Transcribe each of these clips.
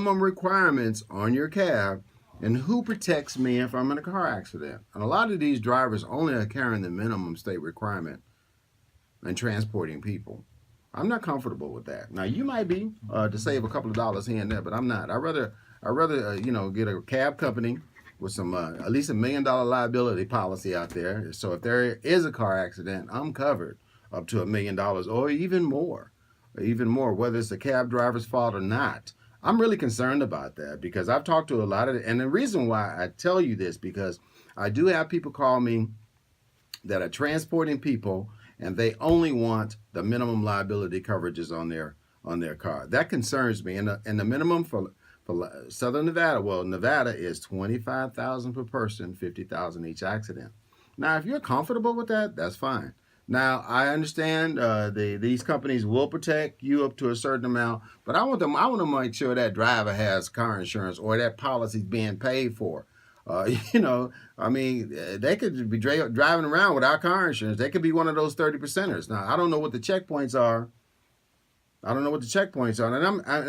minimum requirements on your cab, and who protects me if I'm in a car accident. And a lot of these drivers only are carrying the minimum state requirement and transporting people. I'm not comfortable with that. Now you might be to save a couple of dollars here and there, but I'm not. I rather get a cab company with some at least $1 million liability policy out there. So if there is a car accident, I'm covered up to $1 million or even more, whether it's the cab driver's fault or not. I'm really concerned about that because I've talked to a lot of, and the reason why I tell you this because I do have people call me that are transporting people and they only want the minimum liability coverages on their car. That concerns me. And the minimum for Southern Nevada, well, Nevada is 25,000 per person, 50,000 each accident. Now, if you're comfortable with that, that's fine. Now, I understand these companies will protect you up to a certain amount, but I want to make sure that driver has car insurance or that policy is being paid for. I mean, they could be driving around without car insurance. They could be one of those 30 percenters. Now, I don't know what the checkpoints are. And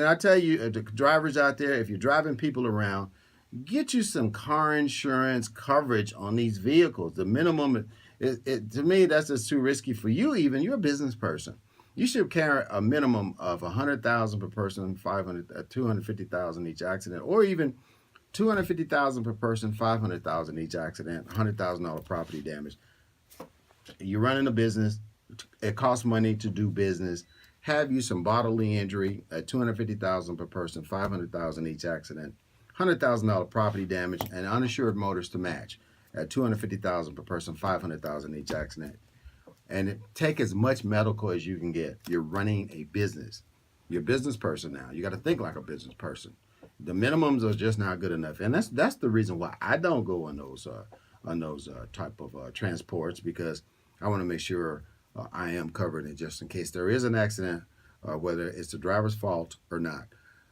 I tell you, the drivers out there, if you're driving people around, get you some car insurance coverage on these vehicles. The minimum, to me, that's just too risky for you. Even you're a business person, you should carry a minimum of 100,000 per person, 250,000 each accident, or even 250,000 per person, 500,000 each accident, $100,000 property damage. You're running a business. It costs money to do business. Have you some bodily injury at 250,000 per person, 500,000 each accident, $100,000 property damage, and uninsured motors to match at 250,000 per person, 500,000 each accident. And take as much medical as you can get. You're running a business. You're a business person now. You got to think like a business person. The minimums are just not good enough, and that's the reason why I don't go on those type of transports because I want to make sure I am covered, and just in case there is an accident, whether it's the driver's fault or not.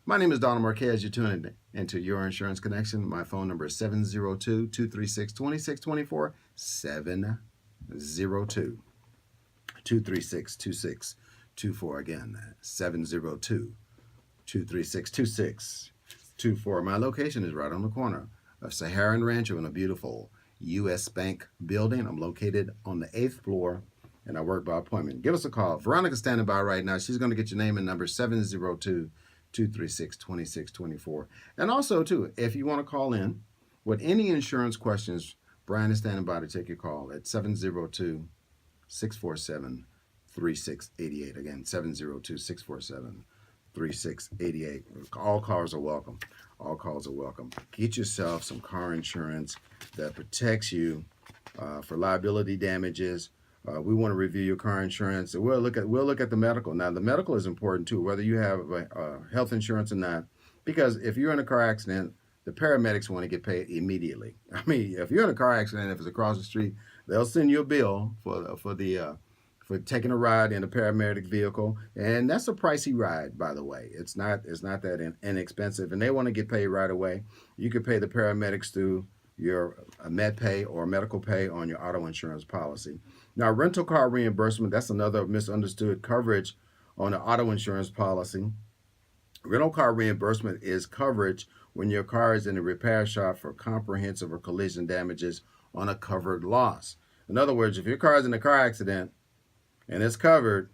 My name is Donald Marquez. You're tuning into Your Insurance Connection. My phone number is 702-236-2624, 702-236-2624. Again, 702-236-2624. My location is right on the corner of Sahara and Rancho in a beautiful U.S. Bank building. I'm located on the 8th floor, and I work by appointment. Give us a call. Veronica's standing by right now. She's going to get your name and number, 702-236-2624. And also, too, if you want to call in with any insurance questions, Brian is standing by to take your call at 702-647-3688. Again, 702-647-3688. All callers are welcome. All calls are welcome. Get yourself some car insurance that protects you for liability damages. We want to review your car insurance. We'll look at the medical. Now, the medical is important too, whether you have health insurance or not, because if you're in a car accident, the paramedics want to get paid immediately. I mean, if you're in a car accident, if it's across the street, they'll send you a bill for taking a ride in a paramedic vehicle, and that's a pricey ride, by the way. It's not that inexpensive, and they want to get paid right away. You can pay the paramedics through your med pay or medical pay on your auto insurance policy. Now, rental car reimbursement, that's another misunderstood coverage on the auto insurance policy. Rental car reimbursement is coverage when your car is in a repair shop for comprehensive or collision damages on a covered loss. In other words, if your car is in a car accident and it's covered,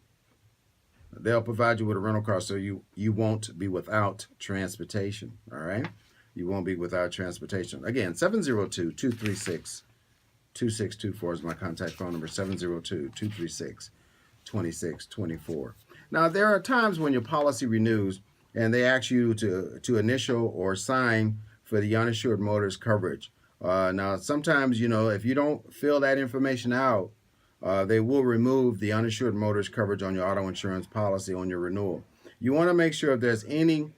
they'll provide you with a rental car so you won't be without transportation, all right? You won't be without transportation. Again, 702-236-2624 is my contact phone number, 702-236-2624. Now, there are times when your policy renews and they ask you to initial or sign for the uninsured motorist coverage. Now, sometimes, if you don't fill that information out, they will remove the uninsured motorist coverage on your auto insurance policy on your renewal. You want to make sure if there's any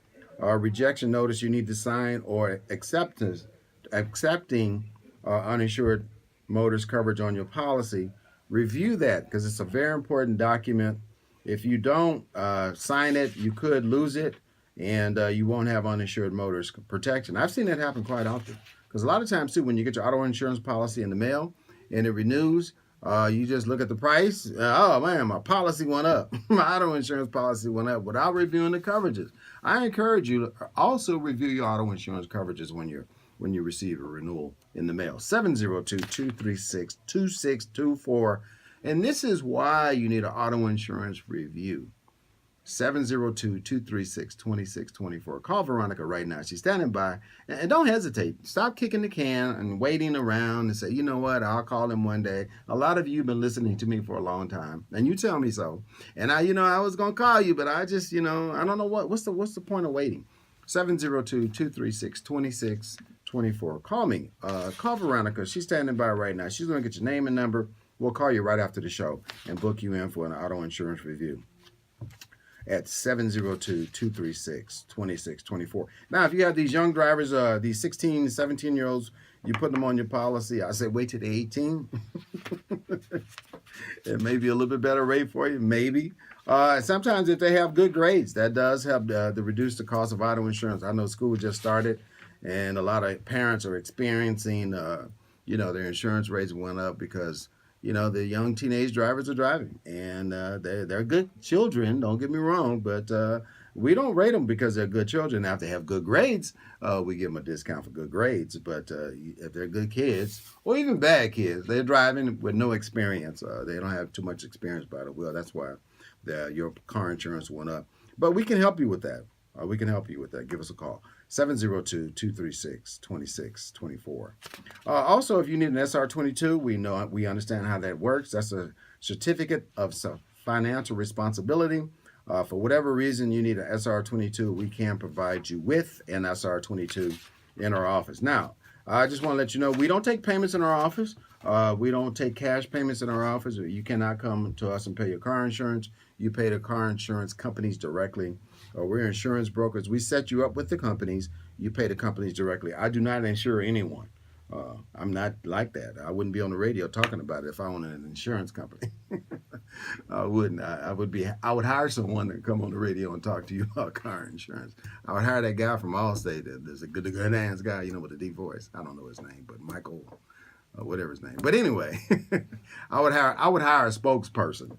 rejection notice you need to sign or accepting uninsured motorist coverage on your policy, review that because it's a very important document. If you don't sign it, you could lose it and you won't have uninsured motorist protection. I've seen that happen quite often because a lot of times too, when you get your auto insurance policy in the mail and it renews, You just look at the price. Oh man, my policy went up. My auto insurance policy went up without reviewing the coverages. I encourage you to also review your auto insurance coverages when you receive a renewal in the mail. 702-236-2624. And this is why you need an auto insurance review. 702-236-2624. Call Veronica right now. She's standing by. And don't hesitate. Stop kicking the can and waiting around and say, you know what, I'll call him one day. A lot of you have been listening to me for a long time, and you tell me so. And I was going to call you, but I just, I don't know what's the point of waiting. 702-236-2624. Call me. Call Veronica. She's standing by right now. She's going to get your name and number. We'll call you right after the show and book you in for an auto insurance review at 702-236-2624. Now, if you have these young drivers, these 16, 17-year-olds, you put them on your policy, I say wait till they're 18. It may be a little bit better rate for you, maybe. Sometimes if they have good grades, that does help to reduce the cost of auto insurance. I know school just started, and a lot of parents are experiencing, their insurance rates went up because the young teenage drivers are driving, and they're good children. Don't get me wrong, but we don't rate them because they're good children. Now, if they have good grades, we give them a discount for good grades. But if they're good kids, or even bad kids, they're driving with no experience. They don't have too much experience by the wheel. That's why your car insurance went up. But we can help you with that. Give us a call. 702-236-2624. Also, if you need an SR22, we understand how that works. That's a certificate of financial responsibility. For whatever reason you need an SR22, we can provide you with an SR22 in our office. Now, I just want to let you know, we don't take payments in our office. We don't take cash payments in our office. You cannot come to us and pay your car insurance. You pay the car insurance companies directly. We're insurance brokers. We set you up with the companies. You pay the companies directly. I do not insure anyone. I'm not like that. I wouldn't be on the radio talking about it if I owned an insurance company. I wouldn't. I would hire someone to come on the radio and talk to you about car insurance. I would hire that guy from Allstate. There's a good hands guy, with a deep voice. I don't know his name, but Michael, whatever his name. But anyway, I would hire a spokesperson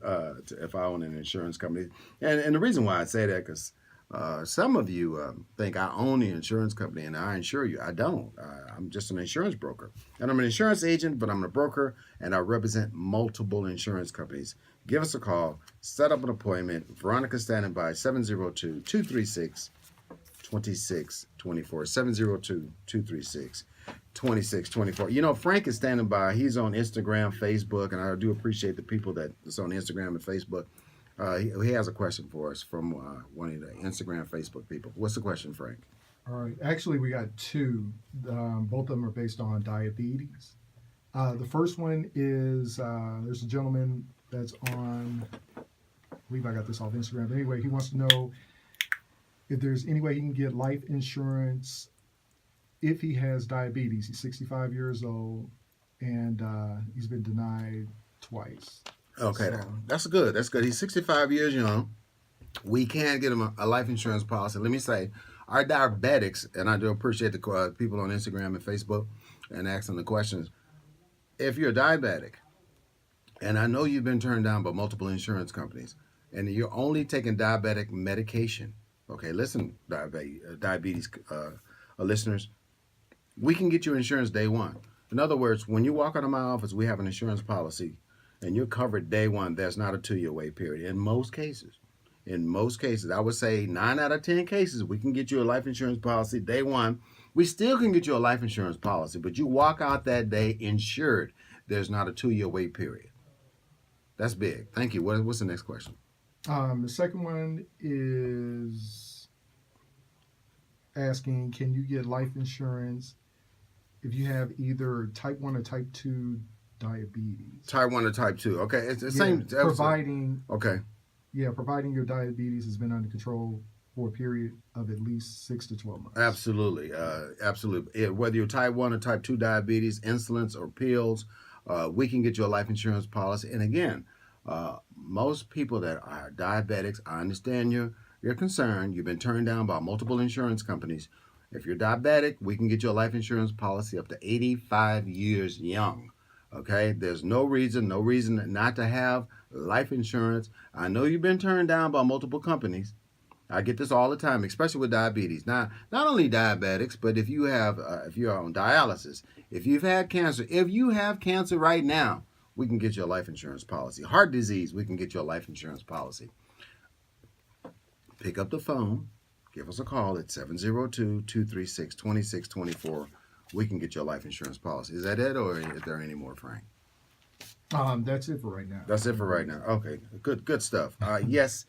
if I own an insurance company. And the reason why I say that, because some of you think I own the insurance company and I insure you. I don't. I'm just an insurance broker. And I'm an insurance agent, but I'm a broker, and I represent multiple insurance companies. Give us a call. Set up an appointment. Veronica's standing by. 702-236-2624. 702-236-2624. Frank is standing by. He's on Instagram, Facebook, and I do appreciate the people that's on Instagram and Facebook. He has a question for us from one of the Instagram, Facebook people. What's the question, Frank? All right. Actually, we got two. Both of them are based on diabetes. The first one is there's a gentleman that's on, I believe I got this off Instagram. But anyway, he wants to know if there's any way he can get life insurance if he has diabetes. He's 65 years old, and he's been denied twice. Okay, that's good. He's 65 years young. We can get him a life insurance policy. Let me say, our diabetics, and I do appreciate the people on Instagram and Facebook and asking the questions. If you're diabetic, and I know you've been turned down by multiple insurance companies, and you're only taking diabetic medication, okay, listen, diabetes listeners, we can get you insurance day one. In other words, when you walk out of my office, we have an insurance policy, and you're covered day one. There's not a 2-year wait period in most cases. I would say 9 out of 10 cases, we can get you a life insurance policy day one. We still can get you a life insurance policy, but you walk out that day insured. There's not a 2-year wait period. That's big. Thank you. What's the next question? The second one is asking, can you get life insurance if you have either type 1 or type 2 diabetes? Type 1 or type 2. Okay. It's the same. Providing. Okay. Yeah, providing your diabetes has been under control for a period of at least 6 to 12 months. Absolutely. Absolutely. Whether you're type 1 or type 2 diabetes, insulins or pills, we can get you a life insurance policy. And again, most people that are diabetics, I understand your concern. You've been turned down by multiple insurance companies. If you're diabetic, we can get you a life insurance policy up to 85 years young. Okay, there's no reason not to have life insurance. I know you've been turned down by multiple companies. I get this all the time, especially with diabetes. Now, not only diabetics, but if you're on dialysis, if you've had cancer, if you have cancer right now, we can get you a life insurance policy. Heart disease, we can get you a life insurance policy. Pick up the phone, give us a call at 702-236-2624. We can get you a life insurance policy. Is that it, or is there any more, Frank? That's it for right now. That's it for right now. Okay, good stuff. Yes,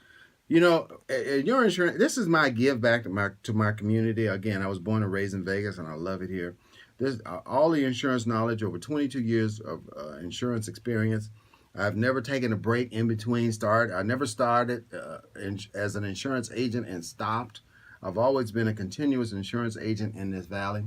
you know, your insurance. This is my give back to my community. Again, I was born and raised in Vegas, and I love it here. This all the insurance knowledge, over 22 years of insurance experience. I've never taken a break in between. I never started as an insurance agent and stopped. I've always been a continuous insurance agent in this valley.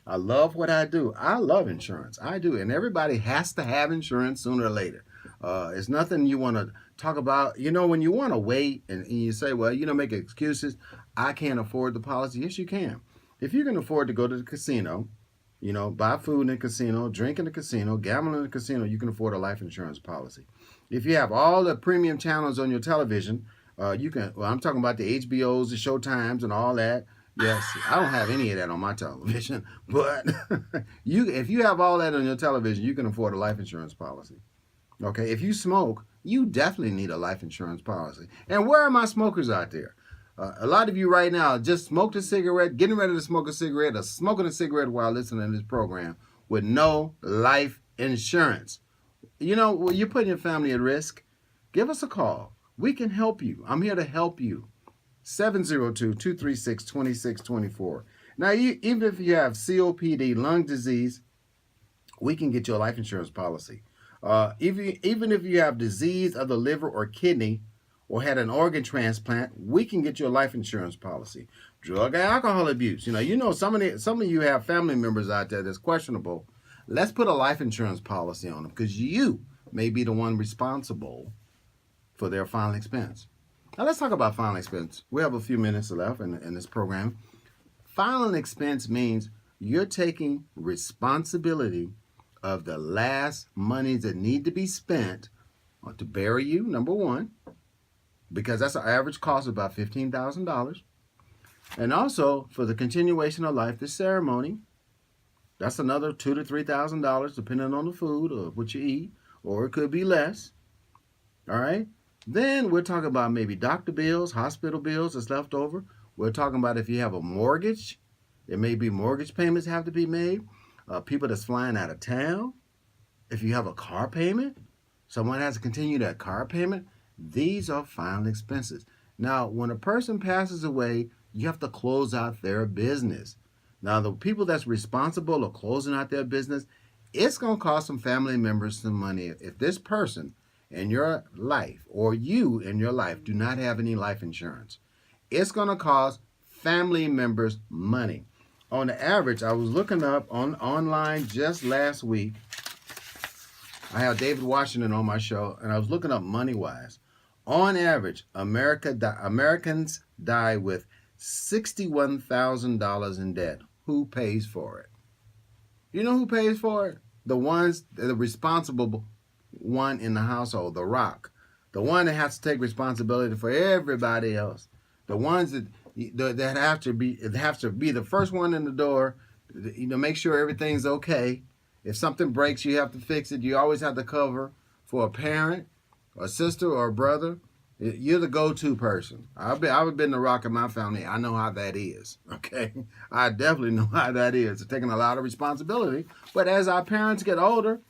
I love what I do. I love insurance. I do. And everybody has to have insurance sooner or later. It's nothing you want to talk about. You know, when you want to wait and you say, well, make excuses. I can't afford the policy. Yes, you can. If you can afford to go to the casino, buy food in the casino, drink in the casino, gamble in the casino, you can afford a life insurance policy. If you have all the premium channels on your television, you can, I'm talking about the HBOs, the Showtimes, and all that. Yes, I don't have any of that on my television, but if you have all that on your television, you can afford a life insurance policy. Okay, if you smoke, you definitely need a life insurance policy. And where are my smokers out there? A lot of you right now just smoked a cigarette, getting ready to smoke a cigarette, or smoking a cigarette while listening to this program with no life insurance. You're putting your family at risk. Give us a call. We can help you. I'm here to help you. 702-236-2624. Now, even if you have COPD, lung disease, we can get you a life insurance policy. Even if you have disease of the liver or kidney, or had an organ transplant, we can get you a life insurance policy. Drug and alcohol abuse. Some of you have family members out there that's questionable. Let's put a life insurance policy on them, because you may be the one responsible for their final expense. Now let's talk about final expense. We have a few minutes left in this program. Final expense means you're taking responsibility of the last monies that need to be spent to bury you, number one, because that's an average cost of about $15,000. And also for the continuation of life, the ceremony, that's another $2,000 to $3,000 depending on the food or what you eat, or it could be less. All right. Then we're talking about maybe doctor bills, hospital bills that's left over. We're talking about if you have a mortgage, there may be mortgage payments have to be made. People that's flying out of town. If you have a car payment, someone has to continue that car payment. These are final expenses. Now, when a person passes away, you have to close out their business. Now, the people that's responsible of closing out their business, it's going to cost some family members some money. If this person in your life or you in your life do not have any life insurance, it's going to cost family members money. On the average, I was looking up online just last week. I have David Washington on my show, and I was looking up money-wise. On average, Americans die with $61,000 in debt. Who pays for it? You know who pays for it? The responsible one in the household, the rock. The one that has to take responsibility for everybody else. The ones that have to be the first one in the door, make sure everything's okay. If something breaks, you have to fix it. You always have to cover for a parent, a sister, or a brother. You're the go-to person. I've been the rock in my family. I know how that is. Okay, I definitely know how that is. It's taking a lot of responsibility. But as our parents get older,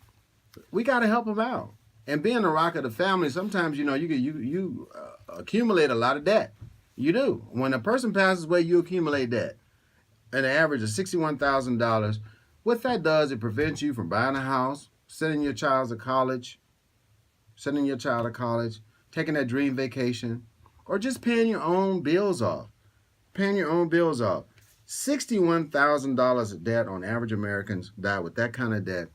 we got to help them out. And being the rock of the family, sometimes you accumulate a lot of debt. You do. When a person passes away, you accumulate debt. An average of $61,000. What that does, it prevents you from buying a house, sending your child to college, taking that dream vacation, or just paying your own bills off. $61,000 of debt on average Americans die with that kind of debt.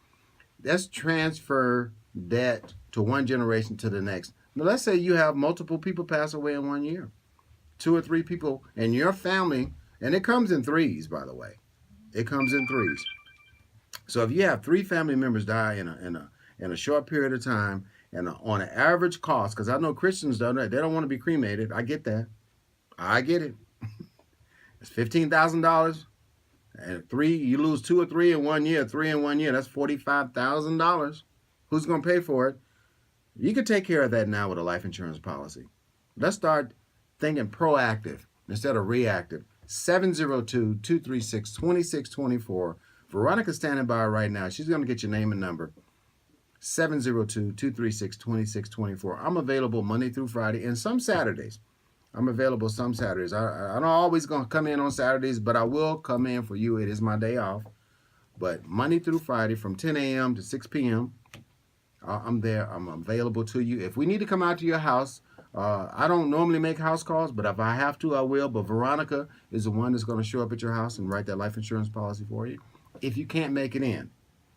That's transfer debt to one generation to the next. Now, let's say you have multiple people pass away in 1 year. 2 or 3 people in your family, and it comes in threes, by the way. It comes in threes. So if you have 3 family members die in in a short period of time and on an average cost, because I know Christians don't, they don't want to be cremated. I get that. I get it. It's $15,000. And you lose 2 or 3 in 1 year, 3 in 1 year, that's $45,000. Who's going to pay for it? You can take care of that now with a life insurance policy. Let's start thinking proactive instead of reactive. 702-236-2624. Veronica's standing by right now. She's going to get your name and number. 702-236-2624. I'm available Monday through Friday and some Saturdays. I'm available some Saturdays. I'm not always going to come in on Saturdays, but I will come in for you. It is my day off. But Monday through Friday from 10 a.m. to 6 p.m., I'm there. I'm available to you. If we need to come out to your house, I don't normally make house calls, but if I have to, I will. But Veronica is the one that's going to show up at your house and write that life insurance policy for you. If you can't make it in,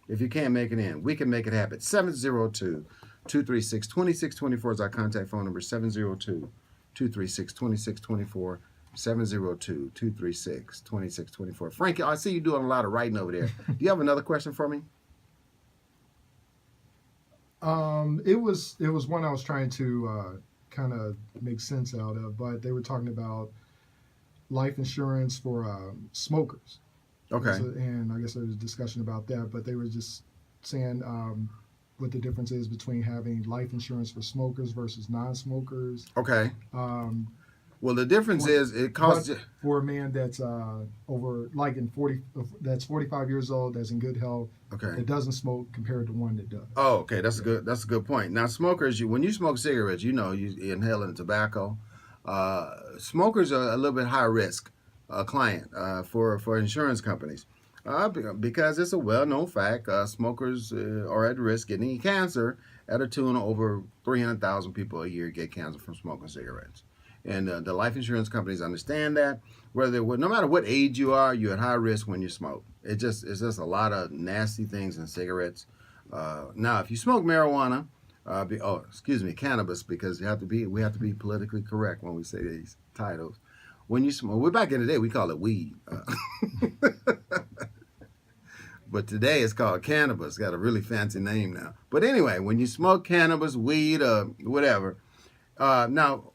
we can make it happen. 702-236-2624 is our contact phone number. 702-236-2624. 702-236-2624. Frankie, I see you doing a lot of writing over there. Do you have another question for me? It was one I was trying to kind of make sense out of, but they were talking about life insurance for smokers. Okay. And I guess there was a discussion about that, but they were just saying what the difference is between having life insurance for smokers versus non-smokers. Okay. Well, the difference is it costs for a man that's over like that's 45 years old, that's in good health, okay, that doesn't smoke compared to one that does. Oh, okay, that's a good point. Now, smokers, when you smoke cigarettes, you inhaling tobacco. Smokers are a little bit high risk client for insurance companies because it's a well-known fact. Smokers are at risk getting cancer at a tune of over 300,000 people a year get cancer from smoking cigarettes. And the life insurance companies understand that. No matter what age you are, you're at high risk when you smoke. It's just a lot of nasty things in cigarettes. Now, if you smoke marijuana, cannabis, because we have to be politically correct when we say these titles. When you smoke, we're back in the day, we call it weed. But today it's called cannabis. It's got a really fancy name now. But anyway, when you smoke cannabis, weed, whatever, now,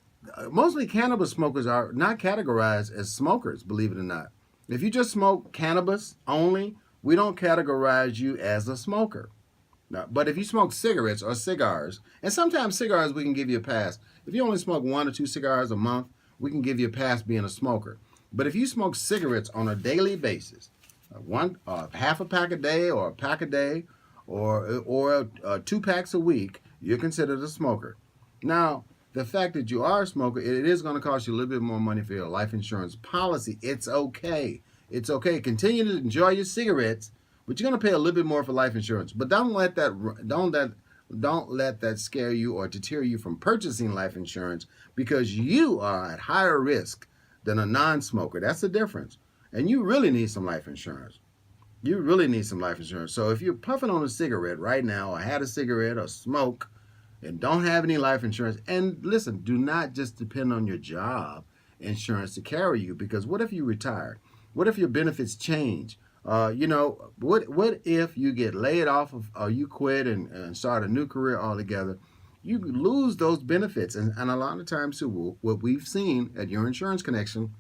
mostly cannabis smokers are not categorized as smokers, believe it or not. If you just smoke cannabis only, we don't categorize you as a smoker. Now, but if you smoke cigarettes or cigars, and sometimes cigars we can give you a pass. If you only smoke 1 or 2 cigars a month, we can give you a pass being a smoker. But if you smoke cigarettes on a daily basis, half a pack a day or a pack a day or 2 packs a week, you're considered a smoker. Now, the fact that you are a smoker, it is going to cost you a little bit more money for your life insurance policy. It's okay. It's okay. Continue to enjoy your cigarettes, but you're going to pay a little bit more for life insurance. But don't let that scare you or deter you from purchasing life insurance, because you are at higher risk than a non-smoker. That's the difference. And you really need some life insurance. You really need some life insurance. So if you're puffing on a cigarette right now, or had a cigarette or smoke, and don't have any life insurance, and listen, do not just depend on your job insurance to carry you, because what if you retire? What if your benefits change? What if you get laid off or you quit and start a new career altogether? You lose those benefits. And a lot of times, too, what we've seen at Your Insurance Connection,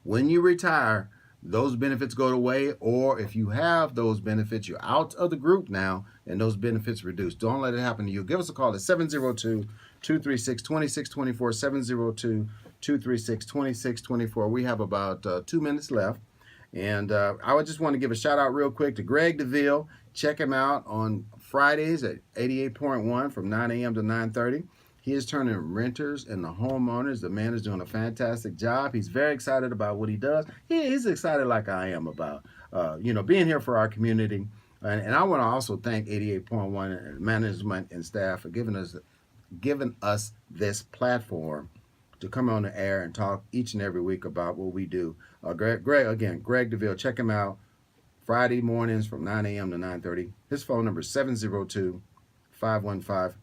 when you retire, those benefits go away, or if you have those benefits, you're out of the group now, and those benefits reduced. Don't let it happen to you. Give us a call at 702-236-2624, 702-236-2624. We have about 2 minutes left, and I would just want to give a shout out real quick to Greg DeVille. Check him out on Fridays at 88.1 from 9 a.m. to 9:30. He is turning renters into homeowners. The man is doing a fantastic job. He's very excited about what he does. He's excited like I am about, being here for our community. And I want to also thank 88.1 management and staff for giving us this platform to come on the air and talk each and every week about what we do. Greg DeVille, check him out Friday mornings from 9 a.m. to 9:30. His phone number is 702-515-4100.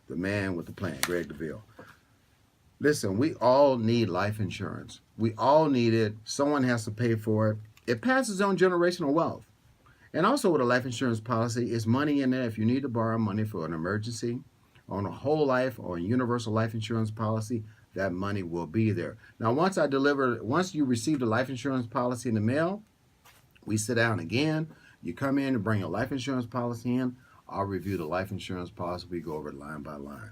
The man with the plan, Greg DeVille. Listen, we all need life insurance. We all need it. Someone has to pay for it. It passes on generational wealth. And also with a life insurance policy, is money in there if you need to borrow money for an emergency, on a whole life or a universal life insurance policy, that money will be there. Now, once you receive the life insurance policy in the mail, we sit down again. You come in and bring your life insurance policy in. I'll review the life insurance policy. We go over it line by line.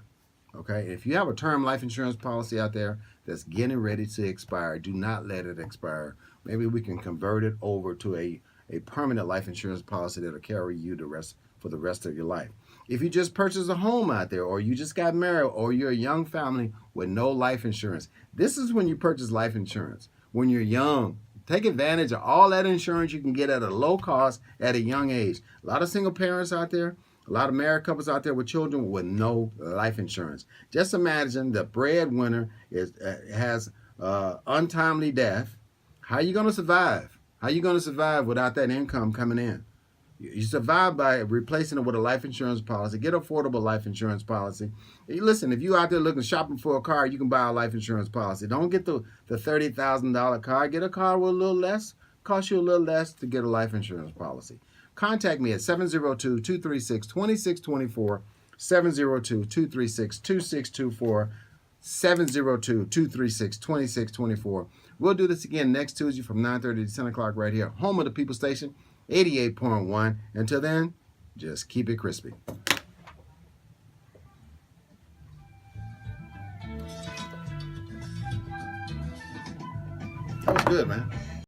Okay? If you have a term life insurance policy out there that's getting ready to expire, do not let it expire. Maybe we can convert it over to a permanent life insurance policy that'll carry you for the rest of your life. If you just purchased a home out there, or you just got married, or you're a young family with no life insurance, this is when you purchase life insurance. When you're young, take advantage of all that insurance you can get at a low cost at a young age. A lot of single parents out there, a lot of married couples out there with children with no life insurance. Just imagine the breadwinner has untimely death. How are you going to survive? How are you going to survive without that income coming in? You survive by replacing it with a life insurance policy. Get affordable life insurance policy. Listen, if you out there looking shopping for a car, you can buy a life insurance policy. Don't get the $30,000 car. Get a car with a little less, cost you a little less to get a life insurance policy. Contact me at 702-236-2624, 702-236-2624, 702-236-2624. We'll do this again next Tuesday from 9:30 to 10 o'clock right here, home of the People Station, 88.1. Until then, just keep it crispy. That was good, man.